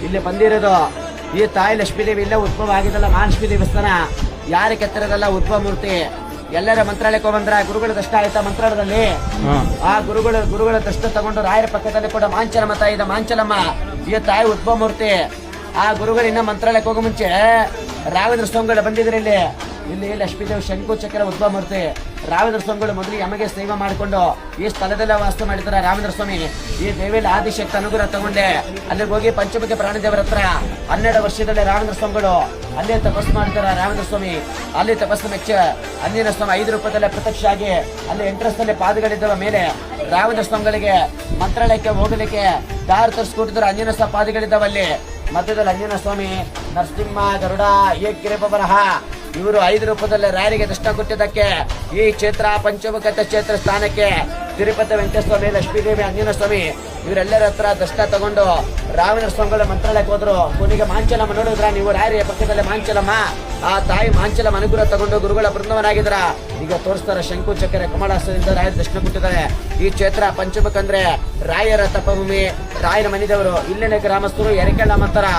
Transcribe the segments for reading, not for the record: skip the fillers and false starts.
ಇಲ್ಲಿ ಬಂದಿರೋದು ಈ ತಾಯಿ ಲಕ್ಷ್ಮೀದೇವಿ ಇಲ್ಲೇ ಉದ್ಭವ ಆಗಿದ್ದಲ್ಲ ಮಹಾಲಕ್ಷ್ಮೀ ದೇವಸ್ಥಾನ ಯಾರು ಕೆತ್ತಿರೋದಲ್ಲ ಉದ್ಭವ ಮೂರ್ತಿ. ಎಲ್ಲರ ಮಂತ್ರಾಲಯಕ್ಕೆ ಬಂದ್ರ ಗುರುಗಳ ದರ್ಶನ ಆಯ್ತಾ ಮಂತ್ರಾಲಯದಲ್ಲಿ ಆ ಗುರುಗಳ ದರ್ಶನ ತಗೊಂಡು ರಾಯರ ಪಕ್ಕದಲ್ಲಿ ಕೂಡ ಮಾಂಚಲಮ್ಮ ತಾಯಿ ಇದೆ. ಮಾಂಚಲಮ್ಮ ಈ ತಾಯಿ ಉದ್ಭವ ಮೂರ್ತಿ. ಆ ಗುರುಗಳು ಇನ್ನ ಮಂತ್ರಾಲಯಕ್ಕೆ ಹೋಗೋ ಮುಂಚೆ ರಾಘವೇಂದ್ರ ಸ್ವಾಮಿಗಳು ಬಂದಿದ್ರು ಇಲ್ಲಿ ಲಕ್ಷ್ಮೀದೇವಿ ಶಂಕು ಚಕ್ರ ಉದ್ಭವ ಮೂರ್ತಿ. ರಾಘವೇಂದ್ರ ಸ್ವಾಮಿಗಳು ಮೊದಲು ಯಮಗೆ ಸೇವೆ ಮಾಡಿಕೊಂಡು ಈ ಸ್ಥಳದಲ್ಲೇ ವಾಸ ಮಾಡಿದ್ದಾರೆ. ರಾಘವೇಂದ್ರ ಸ್ವಾಮಿ ಈ ದೇವಿಯಲ್ಲಿ ಆದಿಶಕ್ತಿ ಅನುಗ್ರಹ ತಗೊಂಡೆ ಅಲ್ಲಿಗೆ ಹೋಗಿ ಪಂಚಮುಖಿ ಪ್ರಾಣದೇವರ ಹತ್ರ 12 ವರ್ಷದಲ್ಲಿ ರಾಘವೇಂದ್ರ ಸ್ವಾಮಿಗಳು ಅಲ್ಲೇ ತಪಸ್ಸು ಮಾಡ್ತಾರೆ. ರಾಘವೇಂದ್ರ ಸ್ವಾಮಿ ಅಲ್ಲಿ ತಪಸ್ಸು ಮೆಚ್ಚ ಅಂಜನೇಯ ಸ್ವಾಮಿ 5 ರೂಪದಲ್ಲೇ ಪ್ರತ್ಯಕ್ಷ ಆಗಿ ಅಲ್ಲಿ ಎಂಟ್ರಸ್ನಲ್ಲಿ ಪಾದಗಳಿದ್ದವ ಮೇಲೆ ರಾಘವೇಂದ್ರ ಸ್ವಾಮಿಗಳಿಗೆ ಮಂತ್ರಾಲಯಕ್ಕೆ ಹೋಗಲಿಕ್ಕೆ ದಾರಿ ತರಿಸ್ಕೊಟ್ಟಿದ್ರು. ಅಂಜನೇಯ ಸ್ವಾಮಿ ಪಾದಗಳಿದ್ದಾವಲ್ಲಿ ಮಧ್ಯದಲ್ಲಿ ಅಂಜನೇಯ ಸ್ವಾಮಿ, ನರಸಿಂಹ, ಗರುಡ, ಏಕಿರಬರಹ ಇವರು 5 ರೂಪದಲ್ಲಿ ರಾಯರಿಗೆ ದರ್ಶನ ಕೊಟ್ಟಿದ್ದಕ್ಕೆ ಈ ಕ್ಷೇತ್ರ ಪಂಚಮುಖ ಕ್ಷೇತ್ರ ಸ್ಥಾನಕ್ಕೆ ತಿರುಪತಿ ವೆಂಕಟೇಶ್ವರ ಸ್ವಾಮಿ, ಲಕ್ಷ್ಮೀದೇವಿ, ಆಂಜನೇಯ ಸ್ವಾಮಿ ಇವರೆಲ್ಲರ ಹತ್ರ ದರ್ಶನ ತಗೊಂಡು ರಾಘವೇಂದ್ರ ಸ್ವಾಮಿಗಳ ಮಂತ್ರಾಲಯಕ್ಕೆ ಹೋದ್ರು. ಕೊನೆಗೆ ಮಾಂಚಲಮ್ಮ ನೋಡಿದ್ರ ನೀವು ರಾಯರಿಯ ಪಕ್ಕದಲ್ಲಿ ಮಾಂಚಲಮ್ಮ ಆ ತಾಯಿ ಮಾಂಚಲಮ್ಮ ಅನುಗ್ರಹ ತಗೊಂಡು ಗುರುಗಳ ಬೃಂದವನಾಗಿದ್ರ. ಈಗ ತೋರಿಸ್ತಾರೆ ಶಂಕು ಚಕ್ರ ಕಮಲಾಸದಿಂದ ರಾಯರ ದರ್ಶನ ಕೊಟ್ಟಿದ್ದಾರೆ. ಈ ಕ್ಷೇತ್ರ ಪಂಚಮುಖ ಅಂದ್ರೆ ರಾಯರ ತಪಭೂಮಿ, ರಾಯರ ಮನಿದವರು. ಇಲ್ಲಿನ ಗ್ರಾಮಸ್ಥರು ಎರೆಕೆಳ್ಳಮ್ಮ ಅಂತಾರ.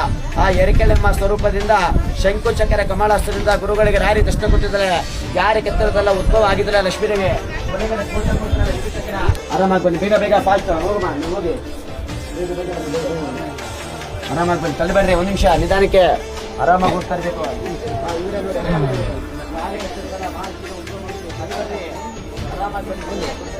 ಆ ಎರೆಕೆಳ್ಳಮ್ಮ ಸ್ವರೂಪದಿಂದ ಶಂಕು ಚಕ್ರ ಕಮಲಾಸದಿಂದ ಗುರುಗಳಿಗೆ ರಾಯರಿ ದರ್ಶನ ಕೊಟ್ಟಿದ್ದಾರೆ. ಯಾರ ಕೆತ್ತರದಲ್ಲ ಉದ್ಭವ ಆಗಿದ್ರೆ ಲಕ್ಷ್ಮೀದೇವಿ ಆರಾಮಾಗಿ ಬನ್ನಿ, ಬೇಗ ಬೇಗ ಫಾಸ್ಟ್ ಹೋಗಿ ಆರಾಮಾಗಿ ಬನ್ನಿ, ತಳ್ಳಿ ಬರ್ರಿ, 1 ನಿಮಿಷ ನಿಧಾನಕ್ಕೆ ಆರಾಮಾಗಿ ಹೋಗ್ತಾ ಇರ್ಬೇಕು. ಆರಾಮಾಗಿ ಬನ್ನಿ.